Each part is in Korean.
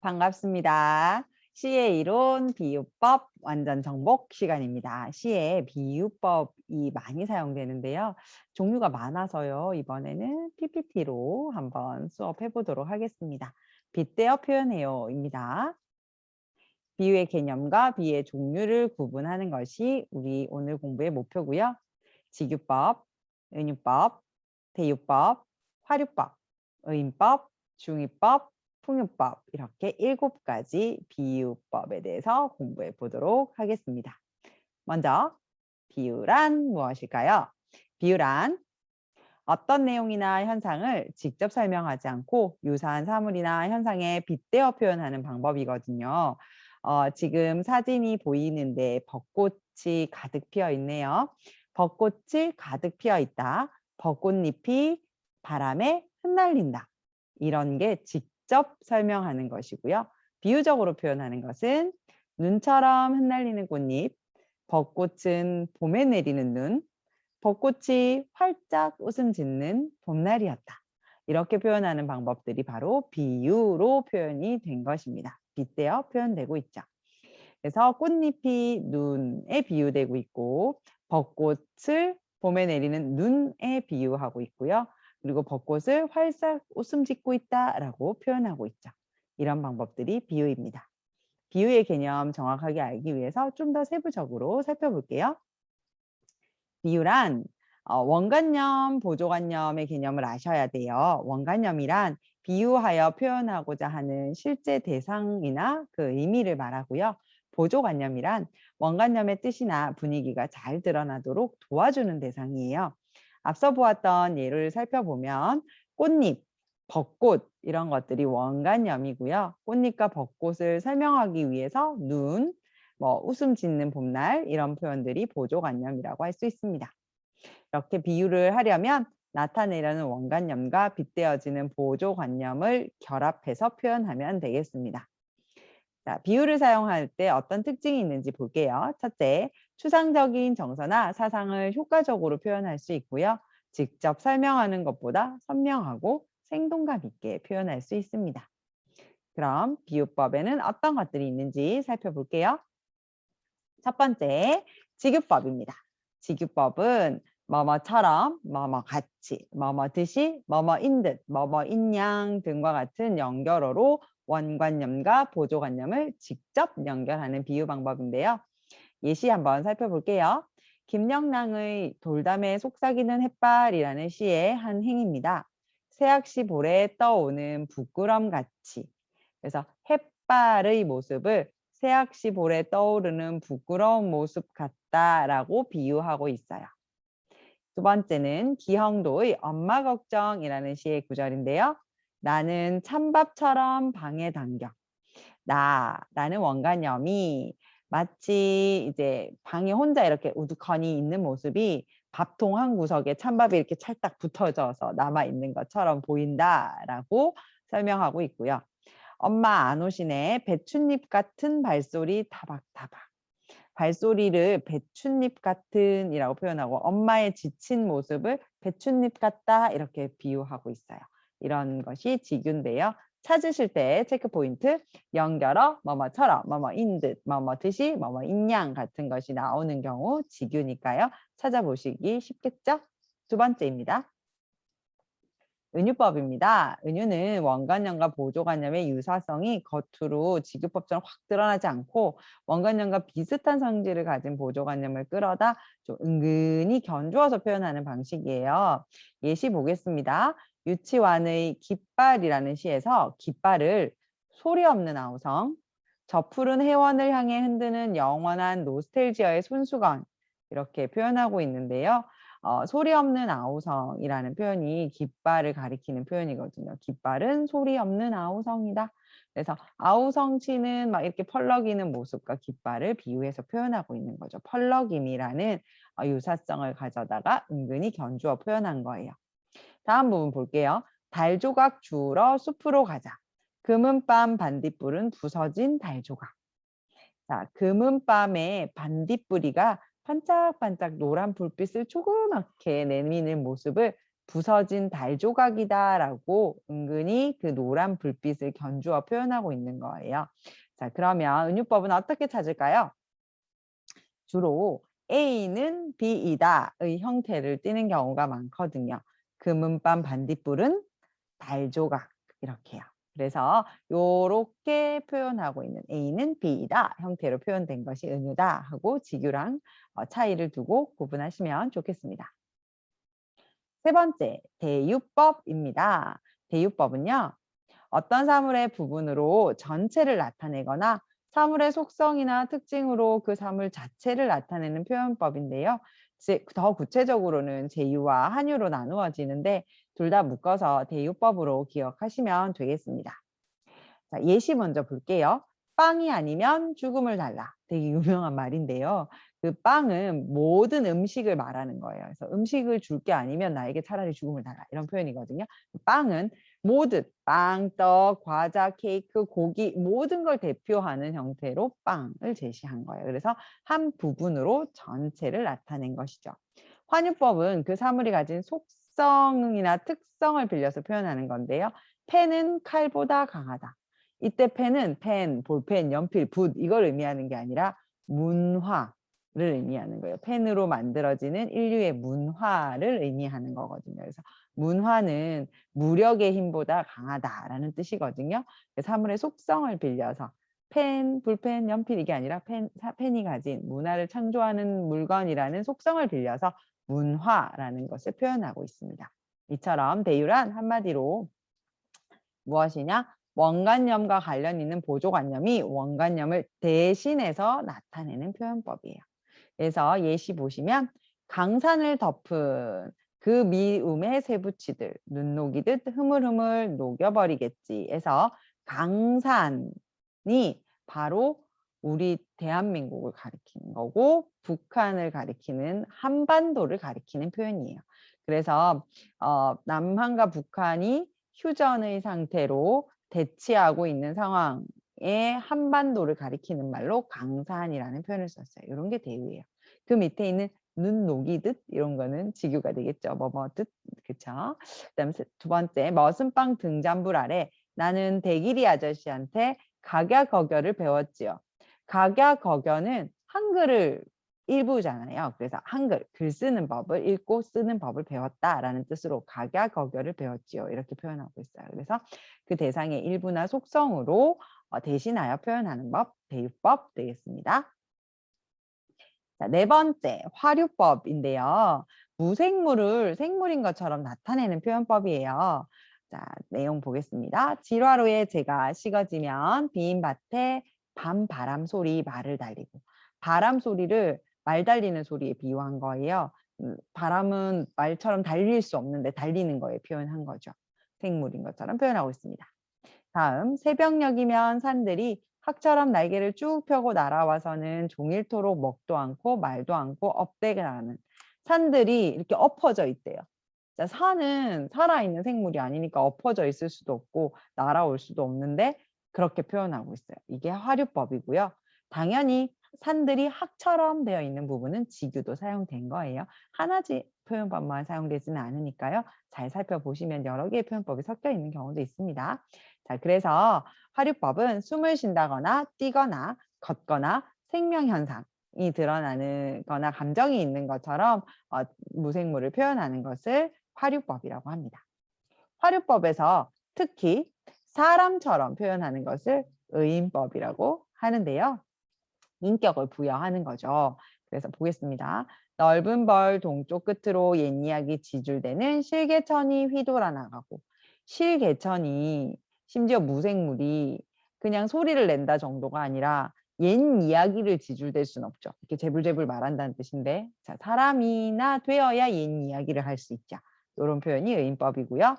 반갑습니다. 시의 이론 비유법 완전 정복 시간입니다. 시에 비유법이 많이 사용되는데요. 종류가 많아서요. 이번에는 PPT로 한번 수업해 보도록 하겠습니다. 빗대어 표현해요입니다. 비유의 개념과 비유의 종류를 구분하는 것이 우리 오늘 공부의 목표고요. 직유법, 은유법, 대유법, 화류법, 의인법, 중의법, 풍유법 이렇게 7가지 비유법에 대해서 공부해 보도록 하겠습니다. 먼저 비유란 무엇일까요? 비유란 어떤 내용이나 현상을 직접 설명하지 않고 유사한 사물이나 현상에 빗대어 표현하는 방법이거든요. 지금 사진이 보이는데 벚꽃이 가득 피어 있네요. 벚꽃이 가득 피어 있다. 벚꽃잎이 바람에 흩날린다. 이런 게 직접 설명하는 것이고요. 비유적으로 표현하는 것은 눈처럼 흩날리는 꽃잎, 벚꽃은 봄에 내리는 눈, 벚꽃이 활짝 웃음 짓는 봄날이었다. 이렇게 표현하는 방법들이 바로 비유로 표현이 된 것입니다. 빗대어 표현되고 있죠. 그래서 꽃잎이 눈에 비유되고 있고 벚꽃을 봄에 내리는 눈에 비유하고 있고요. 그리고 벚꽃을 활짝 웃음 짓고 있다라고 표현하고 있죠. 이런 방법들이 비유입니다. 비유의 개념 정확하게 알기 위해서 좀 더 세부적으로 살펴볼게요. 비유란 원관념, 보조관념의 개념을 아셔야 돼요. 원관념이란 비유하여 표현하고자 하는 실제 대상이나 그 의미를 말하고요. 보조관념이란 원관념의 뜻이나 분위기가 잘 드러나도록 도와주는 대상이에요. 앞서 보았던 예를 살펴보면 꽃잎, 벚꽃 이런 것들이 원관념이고요. 꽃잎과 벚꽃을 설명하기 위해서 눈, 웃음 짓는 봄날 이런 표현들이 보조관념이라고 할 수 있습니다. 이렇게 비유를 하려면 나타내려는 원관념과 빗대어지는 보조관념을 결합해서 표현하면 되겠습니다. 자, 비유를 사용할 때 어떤 특징이 있는지 볼게요. 첫째, 추상적인 정서나 사상을 효과적으로 표현할 수 있고요. 직접 설명하는 것보다 선명하고 생동감 있게 표현할 수 있습니다. 그럼 비유법에는 어떤 것들이 있는지 살펴볼게요. 첫 번째, 직유법입니다. 직유법은 뭐뭐처럼, 뭐뭐같이, 뭐뭐듯이, 뭐뭐인 듯, 뭐뭐인 양 등과 같은 연결어로 원관념과 보조관념을 직접 연결하는 비유 방법인데요. 예시 한번 살펴볼게요. 김영랑의 돌담에 속삭이는 햇발이라는 시의 한 행입니다. 새학시 볼에 떠오는 부끄럼같이. 그래서 햇발의 모습을 새학시 볼에 떠오르는 부끄러운 모습 같다라고 비유하고 있어요. 두 번째는 기형도의 엄마 걱정이라는 시의 구절인데요. 나는 찬밥처럼 방에 당겨. 나라는 원관념이 마치 이제 방에 혼자 이렇게 우두커니 있는 모습이 밥통 한 구석에 찬밥이 이렇게 찰딱 붙어져서 남아 있는 것처럼 보인다라고 설명하고 있고요. 엄마 안 오시네. 배춧잎 같은 발소리 타박타박. 발소리를 배춧잎 같은 이라고 표현하고 엄마의 지친 모습을 배춧잎 같다 이렇게 비유하고 있어요. 이런 것이 직유인데요. 찾으실 때 체크 포인트 연결어 뭐뭐처럼 뭐뭐인 듯 뭐뭐듯이 뭐뭐인 양 같은 것이 나오는 경우 직유니까요. 찾아보시기 쉽겠죠? 두 번째입니다. 은유법입니다. 은유는 원관념과 보조관념의 유사성이 겉으로 직유법처럼 확 드러나지 않고 원관념과 비슷한 성질을 가진 보조관념을 끌어다 좀 은근히 견주어서 표현하는 방식이에요. 예시 보겠습니다. 유치완의 깃발이라는 시에서 깃발을 소리 없는 아우성, 저 푸른 해원을 향해 흔드는 영원한 노스텔지어의 손수건 이렇게 표현하고 있는데요. 소리 없는 아우성이라는 표현이 깃발을 가리키는 표현이거든요. 깃발은 소리 없는 아우성이다. 그래서 아우성 치는 막 이렇게 펄럭이는 모습과 깃발을 비유해서 표현하고 있는 거죠. 펄럭임이라는 유사성을 가져다가 은근히 견주어 표현한 거예요. 다음 부분 볼게요. 달조각 주우러 숲으로 가자. 금은밤 반딧불은 부서진 달조각. 자, 금은밤에 반딧불이가 반짝반짝 노란 불빛을 조그맣게 내미는 모습을 부서진 달 조각이다라고 은근히 그 노란 불빛을 견주어 표현하고 있는 거예요. 자, 그러면 은유법은 어떻게 찾을까요? 주로 A는 B이다의 형태를 띠는 경우가 많거든요. 금은밤 반딧불은 달 조각 이렇게요. 그래서 요렇게 표현하고 있는 A는 B이다 형태로 표현된 것이 은유다 하고 직유랑 차이를 두고 구분하시면 좋겠습니다. 세 번째, 대유법입니다. 대유법은요, 어떤 사물의 부분으로 전체를 나타내거나 사물의 속성이나 특징으로 그 사물 자체를 나타내는 표현법인데요. 더 구체적으로는 제유와 한유로 나누어지는데 둘 다 묶어서 대유법으로 기억하시면 되겠습니다. 자, 예시 먼저 볼게요. 빵이 아니면 죽음을 달라. 되게 유명한 말인데요. 그 빵은 모든 음식을 말하는 거예요. 그래서 음식을 줄 게 아니면 나에게 차라리 죽음을 달라. 이런 표현이거든요. 빵은 모든 빵, 떡, 과자, 케이크, 고기 모든 걸 대표하는 형태로 빵을 제시한 거예요. 그래서 한 부분으로 전체를 나타낸 것이죠. 환유법은 그 사물이 가진 속성이나 특성을 빌려서 표현하는 건데요. 펜은 칼보다 강하다. 이때 펜은 펜, 볼펜, 연필, 붓 이걸 의미하는 게 아니라 문화를 의미하는 거예요. 펜으로 만들어지는 인류의 문화를 의미하는 거거든요. 그래서 문화는 무력의 힘보다 강하다라는 뜻이거든요. 사물의 속성을 빌려서 펜, 볼펜, 연필 이게 아니라 펜이 가진 문화를 창조하는 물건이라는 속성을 빌려서 문화라는 것을 표현하고 있습니다. 이처럼 대유란 한마디로 무엇이냐? 원관념과 관련 있는 보조관념이 원관념을 대신해서 나타내는 표현법이에요. 그래서 예시 보시면 강산을 덮은 그 미움의 세부치들 눈 녹이듯 흐물흐물 녹여버리겠지 해서 강산이 바로 우리 대한민국을 가리키는 거고 북한을 가리키는 한반도를 가리키는 표현이에요. 그래서 남한과 북한이 휴전의 상태로 대치하고 있는 상황에 한반도를 가리키는 말로 강산이라는 표현을 썼어요. 이런 게 대유예요. 그 밑에 있는 눈 녹이듯 이런 거는 직유가 되겠죠. 뭐뭐듯 그렇죠. 그다음에 두 번째 머슴빵 등잔불 아래 나는 대길이 아저씨한테 각야거결을 배웠지요. 각야거결은 한글을 일부잖아요. 그래서 한글, 글 쓰는 법을 읽고 쓰는 법을 배웠다라는 뜻으로 각야거결을 배웠지요. 이렇게 표현하고 있어요. 그래서 그 대상의 일부나 속성으로 대신하여 표현하는 법, 대유법 되겠습니다. 자, 네 번째, 화류법인데요. 무생물을 생물인 것처럼 나타내는 표현법이에요. 자, 내용 보겠습니다. 질화로에 재가 식어지면 빈 밭에 밤바람 소리 말을 달리고 바람 소리를 말 달리는 소리에 비유한 거예요. 바람은 말처럼 달릴 수 없는데 달리는 거에 표현한 거죠. 생물인 것처럼 표현하고 있습니다. 다음, 새벽녘이면 산들이 학처럼 날개를 쭉 펴고 날아와서는 종일토록 먹도 않고 말도 않고 업되게 나는 산들이 이렇게 엎어져 있대요. 자, 산은 살아있는 생물이 아니니까 엎어져 있을 수도 없고 날아올 수도 없는데 그렇게 표현하고 있어요. 이게 화류법이고요. 당연히 산들이 학처럼 되어 있는 부분은 직유도 사용된 거예요. 하나지 표현법만 사용되지는 않으니까요. 잘 살펴보시면 여러 개의 표현법이 섞여 있는 경우도 있습니다. 자, 그래서 화류법은 숨을 쉰다거나 뛰거나 걷거나 생명현상이 드러나는 거나 감정이 있는 것처럼 무생물을 표현하는 것을 화류법이라고 합니다. 화류법에서 특히 사람처럼 표현하는 것을 의인법이라고 하는데요. 인격을 부여하는 거죠. 그래서 보겠습니다. 넓은 벌 동쪽 끝으로 옛 이야기 지줄대는 실개천이 휘돌아 나가고 실개천이 심지어 무생물이 그냥 소리를 낸다 정도가 아니라 옛 이야기를 지줄댈 수는 없죠. 이렇게 재불재불 말한다는 뜻인데 자, 사람이나 되어야 옛 이야기를 할 수 있죠. 이런 표현이 의인법이고요.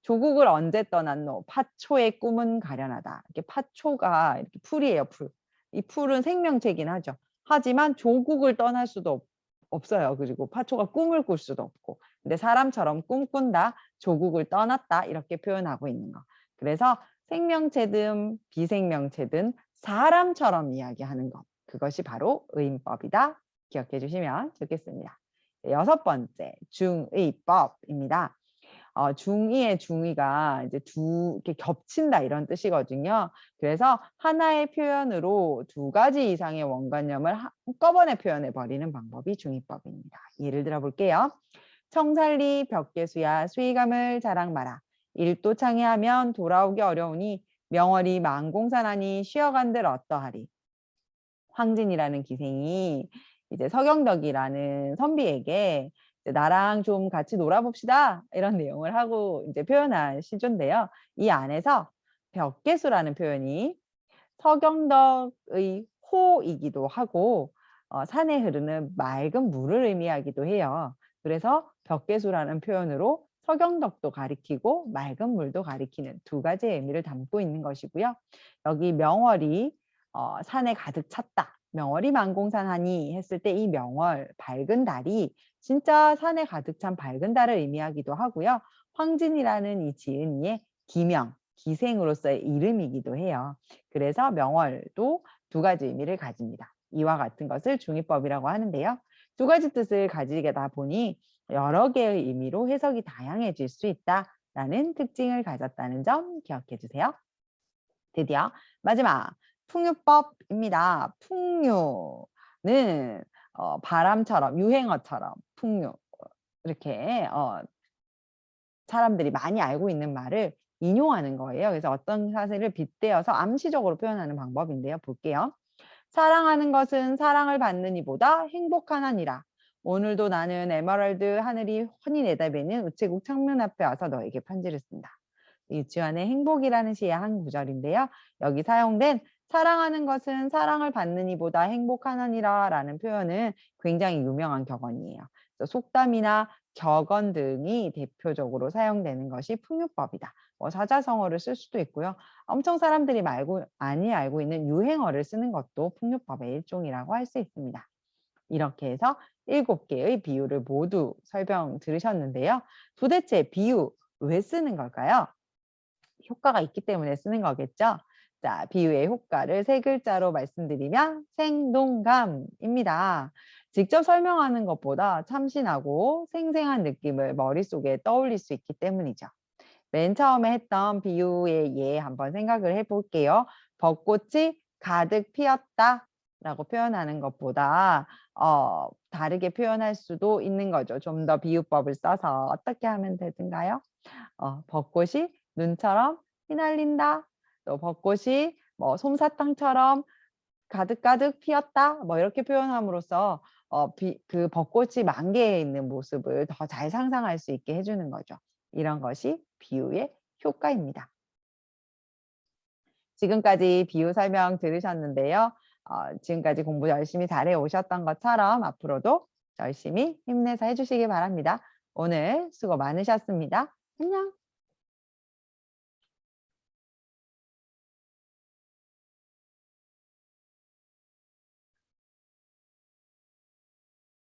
조국을 언제 떠났노? 파초의 꿈은 가련하다. 이렇게 파초가 이렇게 풀이에요, 풀. 이 풀은 생명체긴 하죠. 하지만 조국을 떠날 수도 없어요. 그리고 파초가 꿈을 꿀 수도 없고. 근데 사람처럼 꿈꾼다, 조국을 떠났다 이렇게 표현하고 있는 거. 그래서 생명체든 비생명체든 사람처럼 이야기하는 것. 그것이 바로 의인법이다. 기억해 주시면 좋겠습니다. 여섯 번째, 중의법입니다. 중의의 중의가 이제 이렇게 겹친다 이런 뜻이거든요. 그래서 하나의 표현으로 두 가지 이상의 원관념을 한꺼번에 표현해 버리는 방법이 중의법입니다. 예를 들어 볼게요. 청살리 벽계수야 수의감을 자랑 마라. 일도 창의하면 돌아오기 어려우니 명월이 만공산하니 쉬어간들 어떠하리. 황진이라는 기생이 이제 서경덕이라는 선비에게 이제 "나랑 좀 같이 놀아봅시다." 이런 내용을 하고 이제 표현한 시조인데요. 이 안에서 벽계수라는 표현이 서경덕의 호이기도 하고 산에 흐르는 맑은 물을 의미하기도 해요. 그래서 벽계수라는 표현으로 서경덕도 가리키고 맑은 물도 가리키는 두 가지의 의미를 담고 있는 것이고요. 여기 명월이 산에 가득 찼다. 명월이 만공산하니 했을 때 이 명월, 밝은 달이 진짜 산에 가득 찬 밝은 달을 의미하기도 하고요. 황진이라는 이 지은이의 기명, 기생으로서의 이름이기도 해요. 그래서 명월도 두 가지 의미를 가집니다. 이와 같은 것을 중의법이라고 하는데요. 두 가지 뜻을 가지게다 보니 여러 개의 의미로 해석이 다양해질 수 있다라는 특징을 가졌다는 점 기억해 주세요. 드디어 마지막 풍류법입니다. 풍류는 바람처럼 유행어처럼 풍류 이렇게 사람들이 많이 알고 있는 말을 인용하는 거예요. 그래서 어떤 사실을 빗대어서 암시적으로 표현하는 방법인데요. 볼게요. 사랑하는 것은 사랑을 받는 이보다 행복하나니라. 오늘도 나는 에메랄드 하늘이 훤히 내다보는 우체국 창문 앞에 와서 너에게 편지를 쓴다. 유치원의 행복이라는 시의 한 구절인데요. 여기 사용된 사랑하는 것은 사랑을 받는 이보다 행복하나니라 라는 표현은 굉장히 유명한 격언이에요. 속담이나 격언 등이 대표적으로 사용되는 것이 풍류법이다. 사자성어를 쓸 수도 있고요. 엄청 사람들이 많이 알고 있는 유행어를 쓰는 것도 풍류법의 일종이라고 할 수 있습니다. 이렇게 해서 7개의 비유를 모두 설명 들으셨는데요. 도대체 비유 왜 쓰는 걸까요? 효과가 있기 때문에 쓰는 거겠죠? 자, 비유의 효과를 세 글자로 말씀드리면 생동감입니다. 직접 설명하는 것보다 참신하고 생생한 느낌을 머릿속에 떠올릴 수 있기 때문이죠. 맨 처음에 했던 비유의 예 한번 생각을 해볼게요. 벚꽃이 가득 피었다 라고 표현하는 것보다 다르게 표현할 수도 있는 거죠. 좀 더 비유법을 써서 어떻게 하면 되든가요? 벚꽃이 눈처럼 휘날린다. 또 벚꽃이 뭐 솜사탕처럼 가득가득 피었다. 뭐 이렇게 표현함으로써 그 벚꽃이 만개해 있는 모습을 더 잘 상상할 수 있게 해 주는 거죠. 이런 것이 비유의 효과입니다. 지금까지 비유 설명 들으셨는데요. 지금까지 공부 열심히 잘해 오셨던 것처럼 앞으로도 열심히 힘내서 해 주시기 바랍니다. 오늘 수고 많으셨습니다. 안녕.